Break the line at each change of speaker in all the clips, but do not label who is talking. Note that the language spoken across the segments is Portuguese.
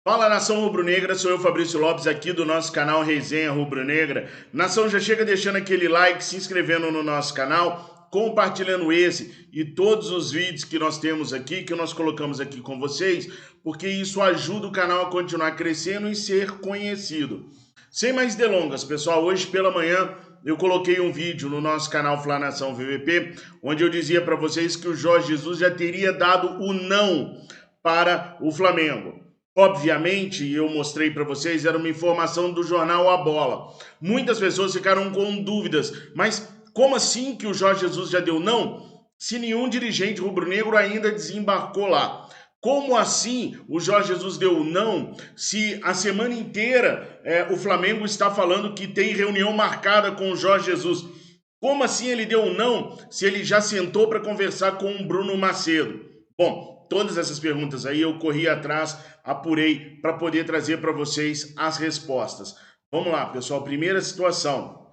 Fala, nação rubro-negra, sou eu, Fabrício Lopes, aqui do nosso canal Resenha Rubro-Negra. Nação, já chega deixando aquele like, se inscrevendo no nosso canal, compartilhando esse e todos os vídeos que nós temos aqui, que nós colocamos aqui com vocês, porque isso ajuda o canal a continuar crescendo e ser conhecido. Sem mais delongas, pessoal, hoje pela manhã eu coloquei um vídeo no nosso canal Fla Nação VVP, onde eu dizia para vocês que o Jorge Jesus já teria dado o não para o Flamengo. Obviamente, eu mostrei para vocês, era uma informação do jornal A Bola. Muitas pessoas ficaram com dúvidas, mas como assim que o Jorge Jesus já deu não, se nenhum dirigente rubro-negro ainda desembarcou lá? Como assim o Jorge Jesus deu não, se a semana inteira o Flamengo está falando que tem reunião marcada com o Jorge Jesus? Como assim ele deu não, se ele já sentou para conversar com o Bruno Macedo? Bom, todas essas perguntas aí eu corri atrás, apurei para poder trazer para vocês as respostas. Vamos lá, pessoal. Primeira situação.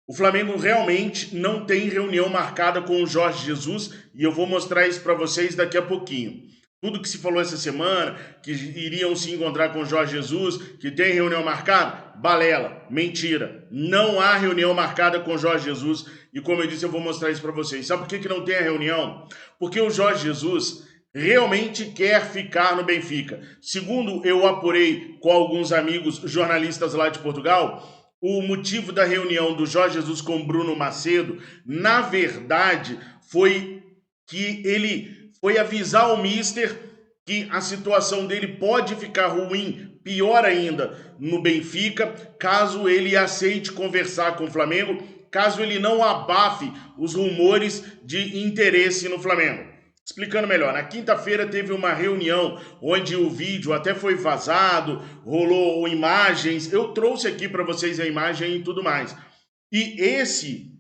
O Flamengo realmente não tem reunião marcada com o Jorge Jesus e eu vou mostrar isso para vocês daqui a pouquinho. Tudo que se falou essa semana, que iriam se encontrar com o Jorge Jesus, que tem reunião marcada, balela, mentira. Não há reunião marcada com o Jorge Jesus e, como eu disse, eu vou mostrar isso para vocês. Sabe por que não tem a reunião? Porque o Jorge Jesus realmente quer ficar no Benfica. Segundo eu apurei com alguns amigos jornalistas lá de Portugal, o motivo da reunião do Jorge Jesus com Bruno Macedo, na verdade, foi que ele foi avisar o mister que a situação dele pode ficar ruim, pior ainda, no Benfica, caso ele aceite conversar com o Flamengo, caso ele não abafe os rumores de interesse no Flamengo. Explicando melhor, na quinta-feira teve uma reunião onde o vídeo até foi vazado, rolou imagens, eu trouxe aqui para vocês a imagem e tudo mais. E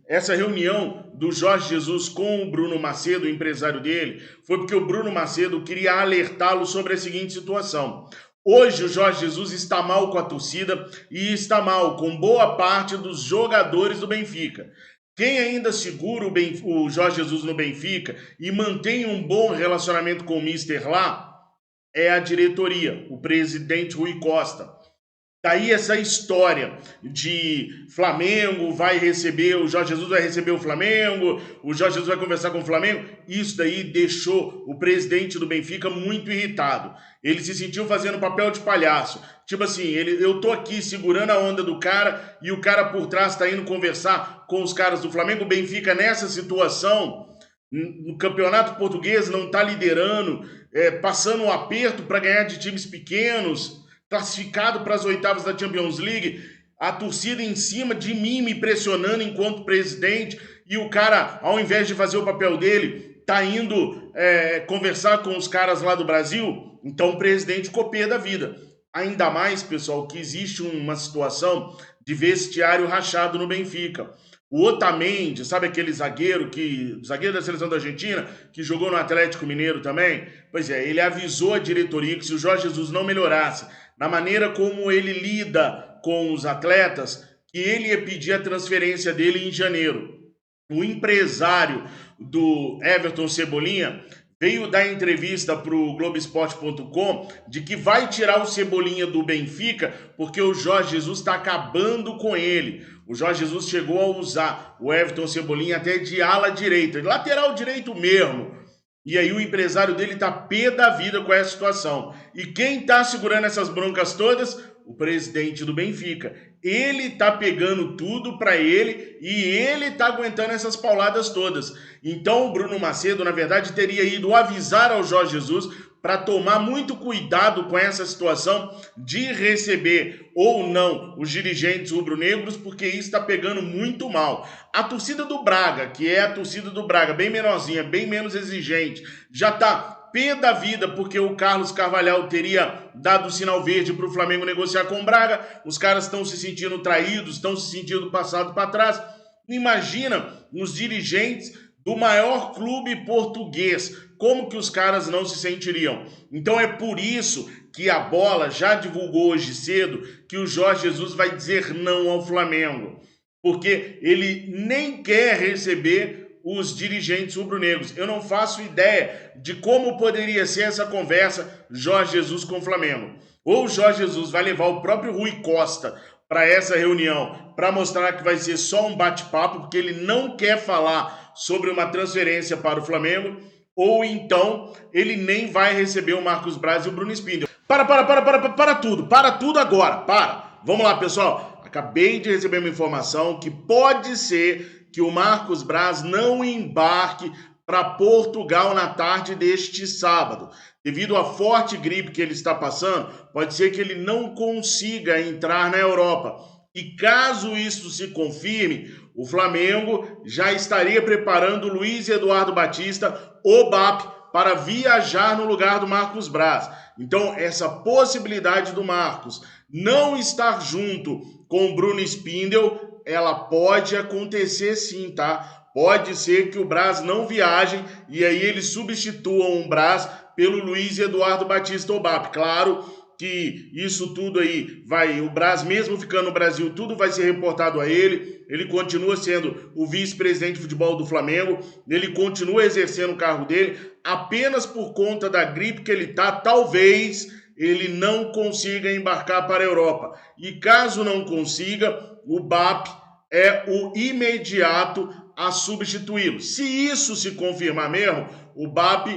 essa reunião do Jorge Jesus com o Bruno Macedo, o empresário dele, foi porque o Bruno Macedo queria alertá-lo sobre a seguinte situação. Hoje o Jorge Jesus está mal com a torcida e está mal com boa parte dos jogadores do Benfica. Quem ainda segura o Jorge Jesus no Benfica e mantém um bom relacionamento com o mister lá é a diretoria, o presidente Rui Costa. Daí essa história de Flamengo vai receber, o Jorge Jesus vai receber o Flamengo, o Jorge Jesus vai conversar com o Flamengo, isso daí deixou o presidente do Benfica muito irritado. Ele se sentiu fazendo papel de palhaço. Tipo assim, eu tô aqui segurando a onda do cara e o cara por trás tá indo conversar com os caras do Flamengo. O Benfica nessa situação, no campeonato português, não tá liderando, passando um aperto para ganhar de times pequenos, classificado para as oitavas da Champions League, a torcida em cima de mim me pressionando enquanto presidente e o cara, ao invés de fazer o papel dele, tá indo conversar com os caras lá do Brasil. Então o presidente ficou pé da vida. Ainda mais, pessoal, que existe uma situação de vestiário rachado no Benfica. O Otamendi, sabe aquele zagueiro da seleção da Argentina, que jogou no Atlético Mineiro também? Pois é, ele avisou a diretoria que se o Jorge Jesus não melhorasse na maneira como ele lida com os atletas, que ele ia pedir a transferência dele em janeiro. O empresário do Everton Cebolinha veio dar entrevista para o Globoesporte.com de que vai tirar o Cebolinha do Benfica porque o Jorge Jesus está acabando com ele. O Jorge Jesus chegou a usar o Everton Cebolinha até de ala direita, de lateral direito mesmo. E aí o empresário dele tá pé da vida com essa situação. E quem tá segurando essas broncas todas? O presidente do Benfica. Ele tá pegando tudo para ele e ele tá aguentando essas pauladas todas. Então o Bruno Macedo, na verdade, teria ido avisar ao Jorge Jesus para tomar muito cuidado com essa situação de receber ou não os dirigentes rubro-negros, porque isso está pegando muito mal. A torcida do Braga, que é a torcida do Braga, bem menorzinha, bem menos exigente, já está pé da vida porque o Carlos Carvalhal teria dado o sinal verde para o Flamengo negociar com o Braga. Os caras estão se sentindo traídos, estão se sentindo passado para trás. Imagina os dirigentes do maior clube português, como que os caras não se sentiriam? Então é por isso que a Bola já divulgou hoje cedo que o Jorge Jesus vai dizer não ao Flamengo, porque ele nem quer receber os dirigentes rubro-negros. Eu não faço ideia de como poderia ser essa conversa Jorge Jesus com o Flamengo. ou o Jorge Jesus vai levar o próprio Rui Costa para essa reunião, para mostrar que vai ser só um bate-papo, porque ele não quer falar sobre uma transferência para o Flamengo, ou então ele nem vai receber o Marcos Braz e o Bruno Spindel. Para tudo agora, para. Vamos lá, pessoal. Acabei de receber uma informação que pode ser que o Marcos Braz não embarque para Portugal na tarde deste sábado. Devido à forte gripe que ele está passando, pode ser que ele não consiga entrar na Europa. E caso isso se confirme, o Flamengo já estaria preparando o Luiz Eduardo Batista, o BAP, para viajar no lugar do Marcos Braz. Então, essa possibilidade do Marcos não estar junto com o Bruno Spindel, ela pode acontecer sim, tá? Pode ser que o Braz não viaje e aí eles substituam o Braz pelo Luiz Eduardo Batista Obap. Claro que isso tudo aí vai, o Braz mesmo ficando no Brasil, tudo vai ser reportado a ele. Ele continua sendo o vice-presidente de futebol do Flamengo, ele continua exercendo o cargo dele, apenas por conta da gripe que ele tá, talvez ele não consiga embarcar para a Europa. E caso não consiga, o BAP é o imediato a substituí-lo. Se isso se confirmar mesmo, o BAP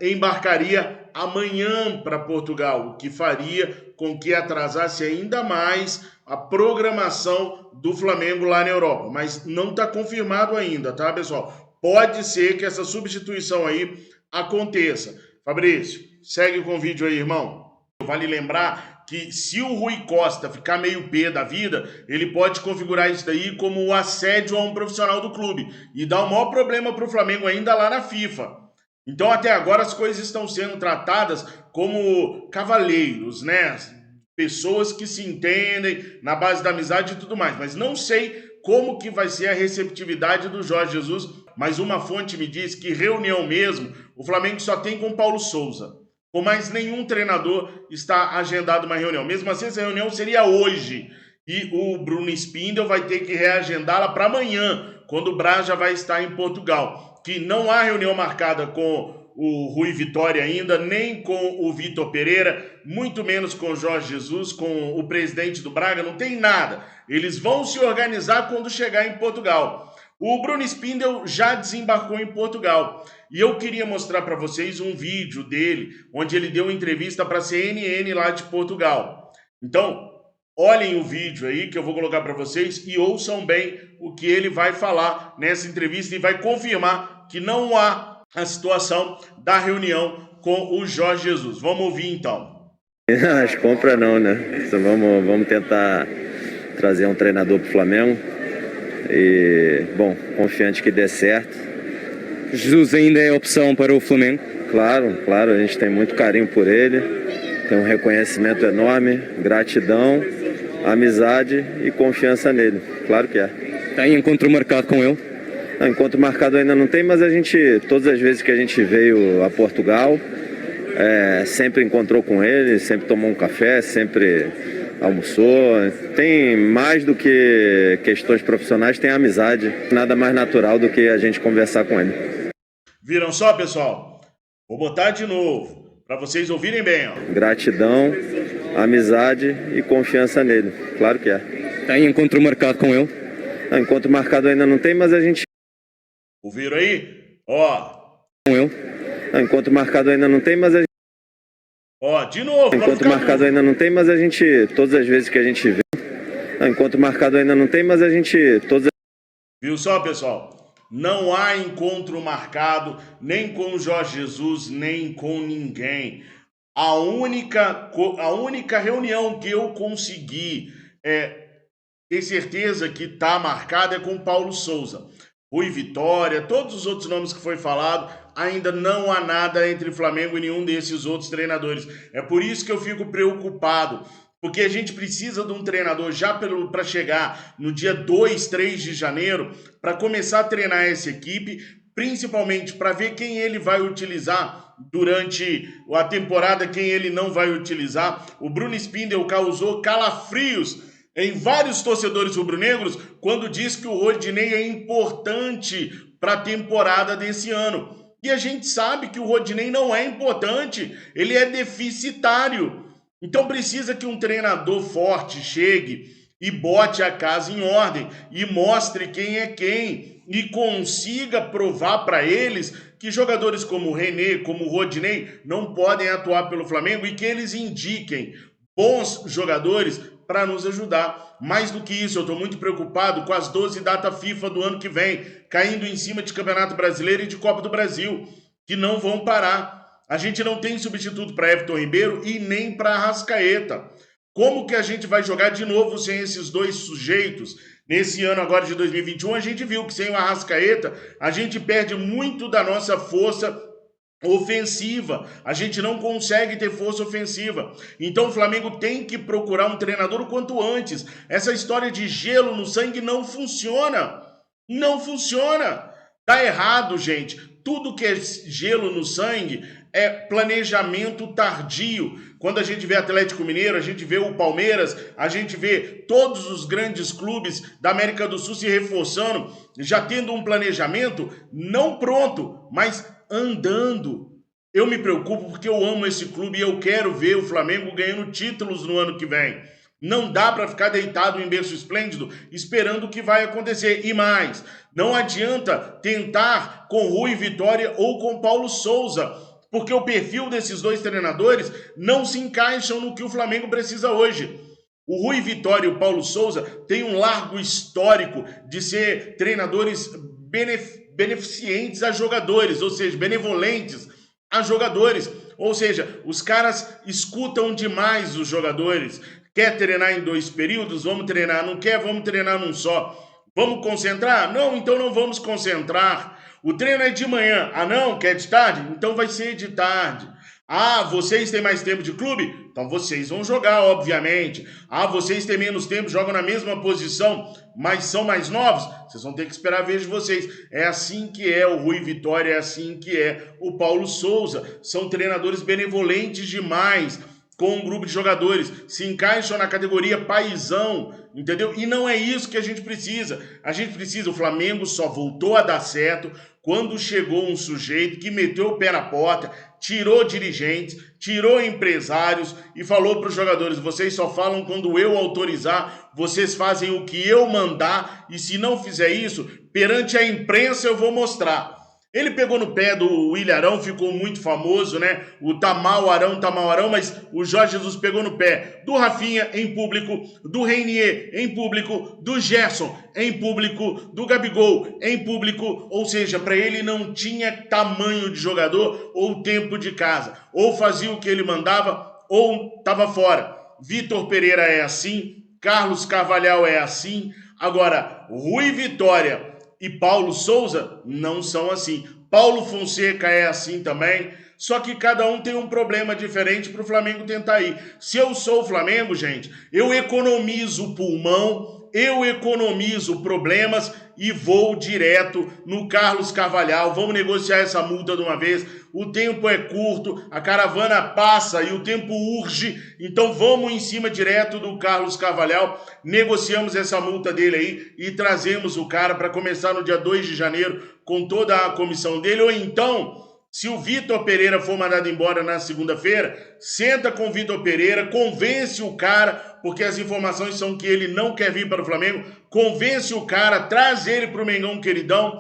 embarcaria amanhã para Portugal, o que faria com que atrasasse ainda mais a programação do Flamengo lá na Europa. Mas não está confirmado ainda, tá, pessoal? Pode ser que essa substituição aí aconteça. Fabrício, segue com o vídeo aí, irmão. Vale lembrar que se o Rui Costa ficar meio pé da vida, ele pode configurar isso daí como um assédio a um profissional do clube e dar o maior problema para o Flamengo ainda lá na FIFA. Então até agora as coisas estão sendo tratadas como cavaleiros, né? Pessoas que se entendem na base da amizade e tudo mais, mas não sei como que vai ser a receptividade do Jorge Jesus, mas uma fonte me diz que reunião mesmo, o Flamengo só tem com Paulo Souza. Com mais nenhum treinador está agendado uma reunião. Mesmo assim, essa reunião seria hoje. E o Bruno Spindel vai ter que reagendá-la para amanhã, quando o Braz já vai estar em Portugal. Que não há reunião marcada com o Rui Vitória ainda, nem com o Vitor Pereira, muito menos com o Jorge Jesus, com o presidente do Braga, não tem nada. Eles vão se organizar quando chegar em Portugal. O Bruno Spindel já desembarcou em Portugal e eu queria mostrar para vocês um vídeo dele, onde ele deu uma entrevista para a CNN lá de Portugal. Então, olhem o vídeo aí que eu vou colocar para vocês e ouçam bem o que ele vai falar nessa entrevista e vai confirmar que não há a situação da reunião com o Jorge Jesus. Vamos ouvir então.
As compras não, né? Então, vamos tentar trazer um treinador para o Flamengo. E, bom, confiante que dê certo.
Jesus ainda é opção para o Flamengo?
Claro, a gente tem muito carinho por ele, tem um reconhecimento enorme, gratidão, amizade e confiança nele, claro que é.
Tem encontro marcado com ele?
Não, encontro marcado ainda não tem, mas a gente, todas as vezes que a gente veio a Portugal, sempre encontrou com ele, sempre tomou um café, sempre almoçou. Tem mais do que questões profissionais, tem amizade. Nada mais natural do que a gente conversar com ele.
Viram só, pessoal? Vou botar de novo, para vocês ouvirem bem, ó.
Gratidão, amizade e confiança nele, claro que é.
Tem encontro marcado com ele?
Não, encontro marcado ainda não tem, mas a gente...
Ouviram aí? Ó.
Com ele?
Não, encontro marcado ainda não tem, mas a gente...
Ó, de novo.
Encontro marcado ainda não tem, mas a gente, todas as vezes que a gente vê... Não, encontro marcado ainda não tem, mas a gente, todas...
Viu só, pessoal? Não há encontro marcado nem com o Jorge Jesus, nem com ninguém. A única reunião que eu consegui ter certeza que está marcada é com o Paulo Souza. Rui Vitória, todos os outros nomes que foi falado, ainda não há nada entre Flamengo e nenhum desses outros treinadores. É por isso que eu fico preocupado, porque a gente precisa de um treinador já para chegar no dia 2, 3 de janeiro, para começar a treinar essa equipe, principalmente para ver quem ele vai utilizar durante a temporada, quem ele não vai utilizar. O Bruno Spindel causou calafrios em vários torcedores rubro-negros quando diz que o Rodinei é importante para a temporada desse ano. E a gente sabe que o Rodinei não é importante, ele é deficitário. Então precisa que um treinador forte chegue e bote a casa em ordem e mostre quem é quem e consiga provar para eles que jogadores como o René, como o Rodinei não podem atuar pelo Flamengo e que eles indiquem bons jogadores para nos ajudar. Mais do que isso, eu estou muito preocupado com as 12 datas FIFA do ano que vem, caindo em cima de Campeonato Brasileiro e de Copa do Brasil, que não vão parar. A gente não tem substituto para Everton Ribeiro e nem para Arrascaeta. Como que a gente vai jogar de novo sem esses dois sujeitos? Nesse ano agora de 2021, a gente viu que sem o Arrascaeta, a gente perde muito da nossa força ofensiva. A gente não consegue ter força ofensiva. Então o Flamengo tem que procurar um treinador o quanto antes. Essa história de gelo no sangue não funciona. Não funciona. Tá errado, gente. Tudo que é gelo no sangue é planejamento tardio. Quando a gente vê Atlético Mineiro, a gente vê o Palmeiras, a gente vê todos os grandes clubes da América do Sul se reforçando, já tendo um planejamento não pronto, mas andando. Eu me preocupo porque eu amo esse clube e eu quero ver o Flamengo ganhando títulos no ano que vem. Não dá para ficar deitado em berço esplêndido esperando o que vai acontecer. E mais, não adianta tentar com Rui Vitória ou com Paulo Souza, porque o perfil desses dois treinadores não se encaixam no que o Flamengo precisa hoje. O Rui Vitória e o Paulo Souza têm um largo histórico de ser treinadores beneficentes a jogadores, ou seja, benevolentes a jogadores. Ou seja, os caras escutam demais os jogadores. Quer treinar em 2 períodos? Vamos treinar. Não quer? Vamos treinar num só. Vamos concentrar? Não, então não vamos concentrar. O treino é de manhã. Ah, não? Quer de tarde? Então vai ser de tarde. Ah, vocês têm mais tempo de clube? Então vocês vão jogar, obviamente. Ah, vocês têm menos tempo, jogam na mesma posição, mas são mais novos? Vocês vão ter que esperar a vez de vocês. É assim que é o Rui Vitória, é assim que é o Paulo Souza. São treinadores benevolentes demais com um grupo de jogadores. Se encaixam na categoria paizão, entendeu? E não é isso que a gente precisa. A gente precisa, o Flamengo só voltou a dar certo quando chegou um sujeito que meteu o pé na porta, tirou dirigentes, tirou empresários e falou para os jogadores: vocês só falam quando eu autorizar, vocês fazem o que eu mandar e se não fizer isso, perante a imprensa eu vou mostrar. Ele pegou no pé do William Arão, ficou muito famoso, né? O tá mal Arão, mas o Jorge Jesus pegou no pé do Rafinha em público, do Reinier em público, do Gerson em público, do Gabigol em público, ou seja, para ele não tinha tamanho de jogador ou tempo de casa, ou fazia o que ele mandava ou estava fora. Vitor Pereira é assim, Carlos Carvalhal é assim, agora Rui Vitória e Paulo Souza não são assim. Paulo Fonseca é assim também. Só que cada um tem um problema diferente para o Flamengo tentar ir. Se eu sou o Flamengo, gente, eu economizo pulmão, eu economizo problemas e vou direto no Carlos Carvalhal. Vamos negociar essa multa de uma vez. O tempo é curto, a caravana passa e o tempo urge. Então vamos em cima direto do Carlos Carvalhal. Negociamos essa multa dele aí e trazemos o cara para começar no dia 2 de janeiro com toda a comissão dele. Ou então, se o Vitor Pereira for mandado embora na segunda-feira, senta com o Vitor Pereira, convence o cara, porque as informações são que ele não quer vir para o Flamengo, convence o cara, traz ele para o Mengão queridão,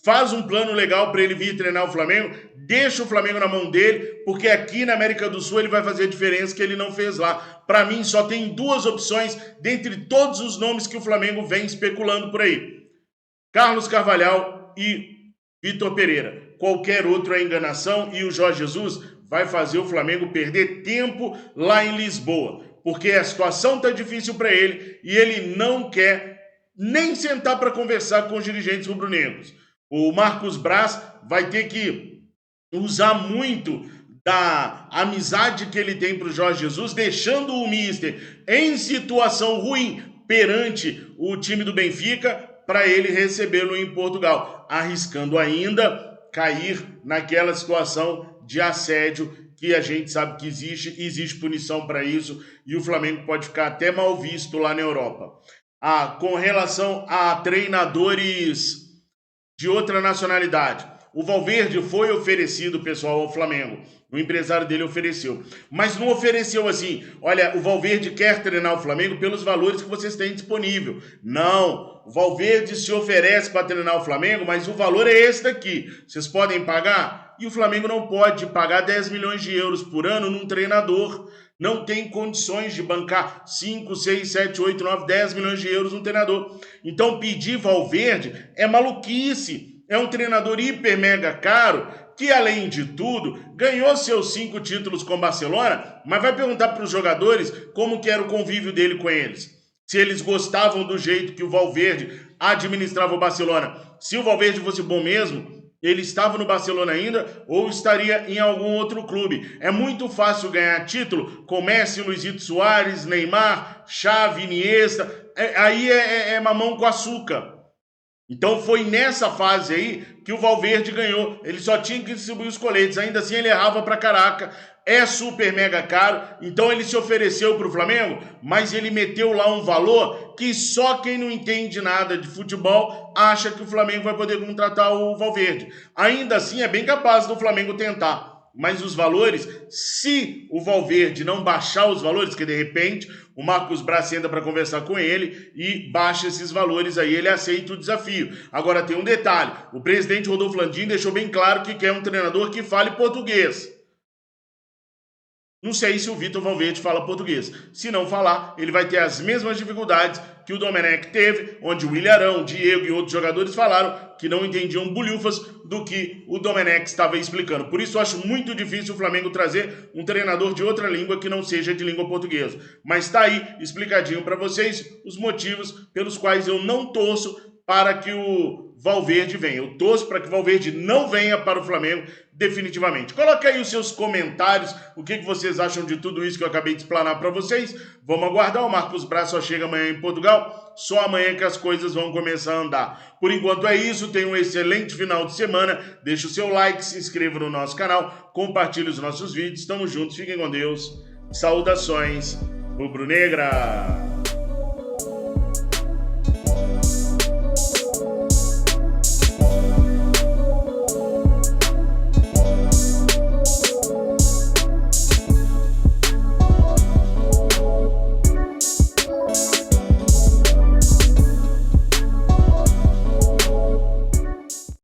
faz um plano legal para ele vir treinar o Flamengo, deixa o Flamengo na mão dele, porque aqui na América do Sul ele vai fazer a diferença que ele não fez lá. Para mim só tem 2 opções dentre todos os nomes que o Flamengo vem especulando por aí: Carlos Carvalhal e Vitor Pereira. Qualquer outro é enganação e o Jorge Jesus vai fazer o Flamengo perder tempo lá em Lisboa, porque a situação está difícil para ele e ele não quer nem sentar para conversar com os dirigentes rubro-negros. O Marcos Braz vai ter que usar muito da amizade que ele tem para o Jorge Jesus, deixando o Mister em situação ruim perante o time do Benfica para ele recebê-lo em Portugal, arriscando ainda cair naquela situação de assédio que a gente sabe que existe punição para isso e o Flamengo pode ficar até mal visto lá na Europa. Com relação a treinadores de outra nacionalidade, o Valverde foi oferecido, pessoal, ao Flamengo. O empresário dele ofereceu. Mas não ofereceu assim, olha, o Valverde quer treinar o Flamengo pelos valores que vocês têm disponível. Não, o Valverde se oferece para treinar o Flamengo, mas o valor é esse daqui. Vocês podem pagar? E o Flamengo não pode pagar 10 milhões de euros por ano num treinador. Não tem condições de bancar 5, 6, 7, 8, 9, 10 milhões de euros num treinador. Então pedir Valverde é maluquice. É um treinador hiper mega caro que, além de tudo, ganhou seus 5 títulos com o Barcelona, mas vai perguntar para os jogadores como que era o convívio dele com eles. Se eles gostavam do jeito que o Valverde administrava o Barcelona. Se o Valverde fosse bom mesmo, ele estava no Barcelona ainda ou estaria em algum outro clube. É muito fácil ganhar título com Messi, Luizito Soares, Neymar, Xavi, Iniesta. Aí é mamão com açúcar. Então foi nessa fase aí que o Valverde ganhou. Ele só tinha que distribuir os coletes. Ainda assim ele errava pra caraca. É super mega caro. Então ele se ofereceu pro Flamengo, mas ele meteu lá um valor que só quem não entende nada de futebol acha que o Flamengo vai poder contratar o Valverde. Ainda assim é bem capaz do Flamengo tentar. Mas os valores, se o Valverde não baixar os valores, que de repente o Marcos Braz entra para conversar com ele e baixa esses valores aí, ele aceita o desafio. Agora tem um detalhe, o presidente Rodolfo Landim deixou bem claro que quer um treinador que fale português. Não sei se o Vitor Valverde fala português. Se não falar, ele vai ter as mesmas dificuldades que o Domenech teve, onde o Ilharão, o Diego e outros jogadores falaram que não entendiam bolhufas do que o Domenech estava explicando. Por isso, eu acho muito difícil o Flamengo trazer um treinador de outra língua que não seja de língua portuguesa. Mas está aí, explicadinho para vocês, os motivos pelos quais eu não torço para que o Valverde venha. Eu torço para que o Valverde não venha para o Flamengo definitivamente. Coloque aí os seus comentários, o que vocês acham de tudo isso que eu acabei de explanar para vocês. Vamos aguardar, o Marcos Braz só chega amanhã em Portugal, só amanhã que as coisas vão começar a andar. Por enquanto é isso, tenha um excelente final de semana, deixa o seu like, se inscreva no nosso canal, compartilhe os nossos vídeos, estamos juntos, fiquem com Deus, saudações rubro-negra!